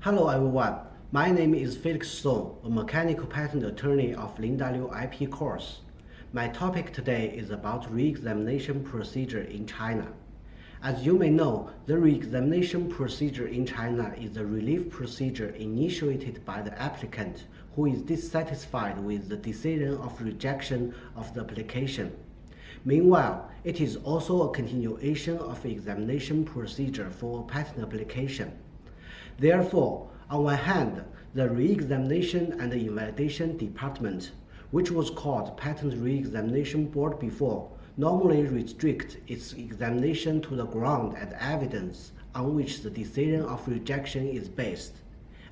Hello everyone, my name is Felix Song, a mechanical patent attorney of Linda IP course. My topic today is about re-examination procedure in China. As you may know, the re-examination procedure in China is a relief procedure initiated by the applicant who is dissatisfied with the decision of rejection of the application. Meanwhile, it is also a continuation of the examination procedure for a patent application. Therefore, on one hand, the Re-examination and Invalidation Department, which was called Patent Re-examination Board before, normally restricts its examination to the ground and evidence on which the decision of rejection is based,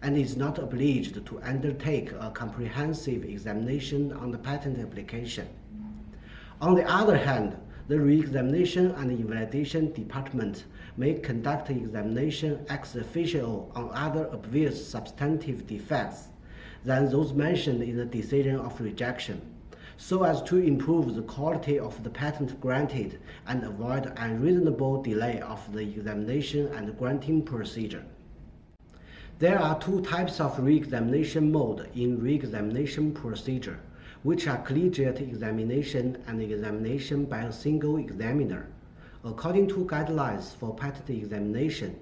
and is not obliged to undertake a comprehensive examination on the patent application. On the other hand, the Re-examination and Invalidation Department may conduct examination ex officio on other obvious substantive defects than those mentioned in the decision of rejection, so as to improve the quality of the patent granted and avoid unreasonable delay of the examination and granting procedure. There are two types of re-examination mode in re-examination procedure, which are collegiate examination and examination by a single examiner. According to guidelines for patent examination,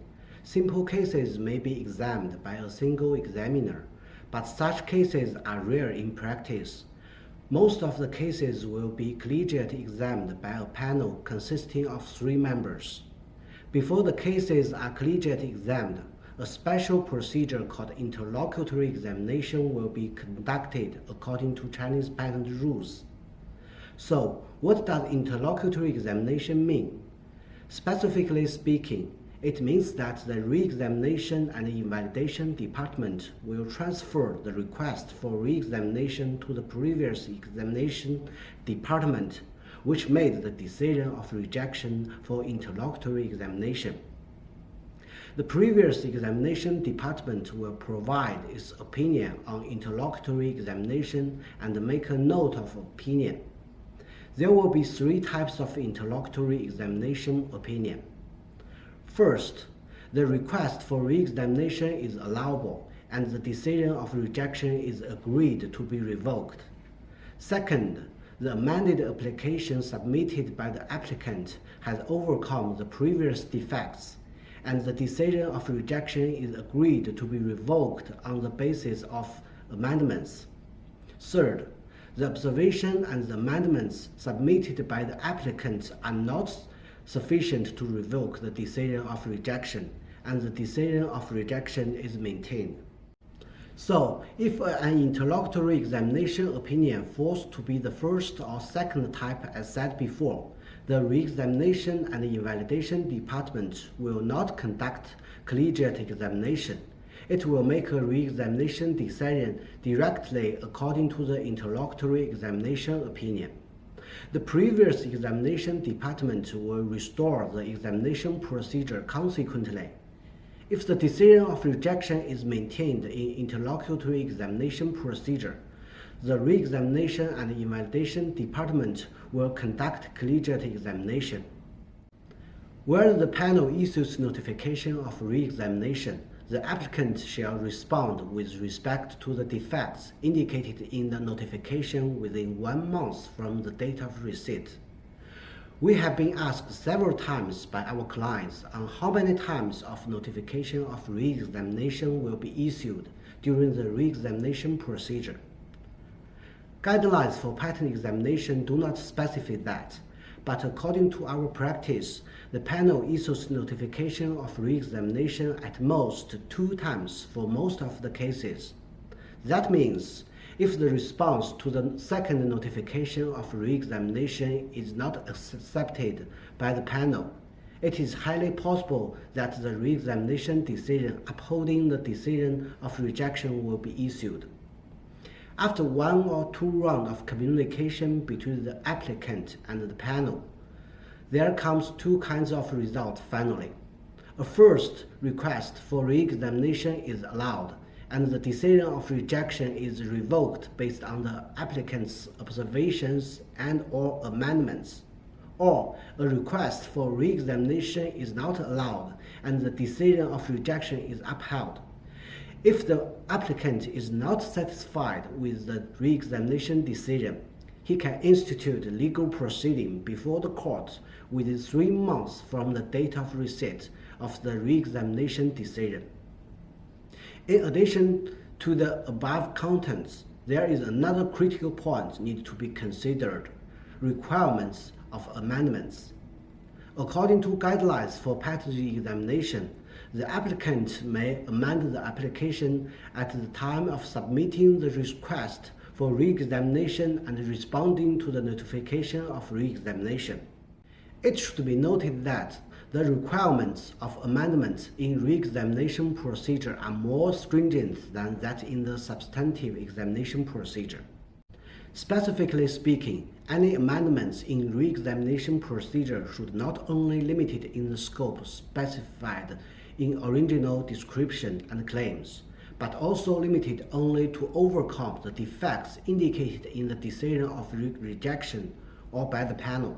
simple cases may be examined by a single examiner, but such cases are rare in practice. Most of the cases will be collegiate examined by a panel consisting of 3 members. Before the cases are collegiate examined, a special procedure called interlocutory examination will be conducted according to Chinese patent rules. So, what does interlocutory examination mean? Specifically speaking, it means that the Re-examination and Invalidation Department will transfer the request for re-examination to the previous examination department, which made the decision of rejection for interlocutory examination. The previous examination department will provide its opinion on interlocutory examination and make a note of opinion. There will be 3 types of interlocutory examination opinion. First, the request for re-examination is allowable and the decision of rejection is agreed to be revoked. Second, the amended application submitted by the applicant has overcome the previous defects, and the decision of rejection is agreed to be revoked on the basis of amendments. Third, the observation and the amendments submitted by the applicant are not sufficient to revoke the decision of rejection, and the decision of rejection is maintained. So, if an interlocutory examination opinion falls to be the first or second type as said before, the Re-examination and Invalidation Department will not conduct collegiate examination. It will make a re-examination decision directly according to the interlocutory examination opinion. The previous examination department will restore the examination procedure consequently. If the decision of rejection is maintained in interlocutory examination procedure, the Re-examination and Invalidation Department will conduct collegiate examination. Where the panel issues notification of re-examination, the applicant shall respond with respect to the defects indicated in the notification within 1 month from the date of receipt. We have been asked several times by our clients on how many times of notification of re-examination will be issued during the re-examination procedure. Guidelines for patent examination do not specify that, but according to our practice, the panel issues notification of re-examination at most 2 times for most of the cases. That means, if the response to the second notification of re-examination is not accepted by the panel, it is highly possible that the re-examination decision upholding the decision of rejection will be issued. After 1 or 2 rounds of communication between the applicant and the panel, there comes 2 kinds of result finally. A first request for re-examination is allowed, and the decision of rejection is revoked based on the applicant's observations and/or amendments. Or a request for re-examination is not allowed, and the decision of rejection is upheld. If the applicant is not satisfied with the re-examination decision, he can institute legal proceeding before the court within 3 months from the date of receipt of the re-examination decision. In addition to the above contents, there is another critical point need to be considered: requirements of amendments. According to guidelines for patent examination, the applicant may amend the application at the time of submitting the request for re-examination and responding to the notification of re-examination. It should be noted that the requirements of amendments in re-examination procedure are more stringent than that in the substantive examination procedure. Specifically speaking, any amendments in re-examination procedure should not only limited in the scope specified in original description and claims, but also limited only to overcome the defects indicated in the decision of rejection or by the panel.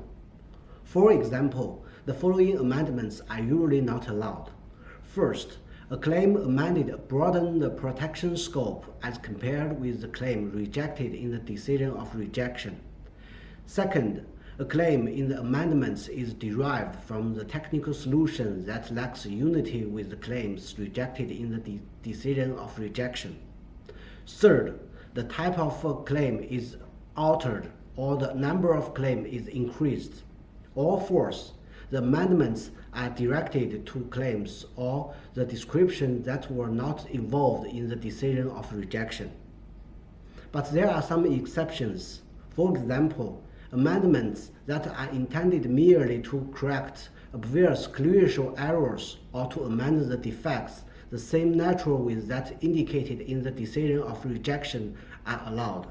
For example, the following amendments are usually not allowed. First, a claim amended broadened the protection scope as compared with the claim rejected in the decision of rejection. Second, a claim in the amendments is derived from the technical solution that lacks unity with the claims rejected in the decision of rejection. Third, the type of claim is altered or the number of claims is increased. Or fourth, the amendments are directed to claims or the description that were not involved in the decision of rejection. But there are some exceptions. For example, amendments that are intended merely to correct obvious crucial errors or to amend the defects the same nature with that indicated in the decision of rejection are allowed.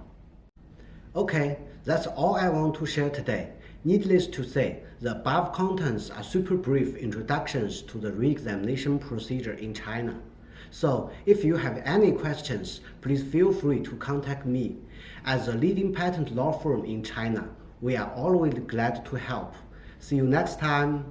Okay, that's all I want to share today. Needless to say, the above contents are super brief introductions to the re-examination procedure in China. So, if you have any questions, please feel free to contact me. As a leading patent law firm in China, we are always glad to help. See you next time.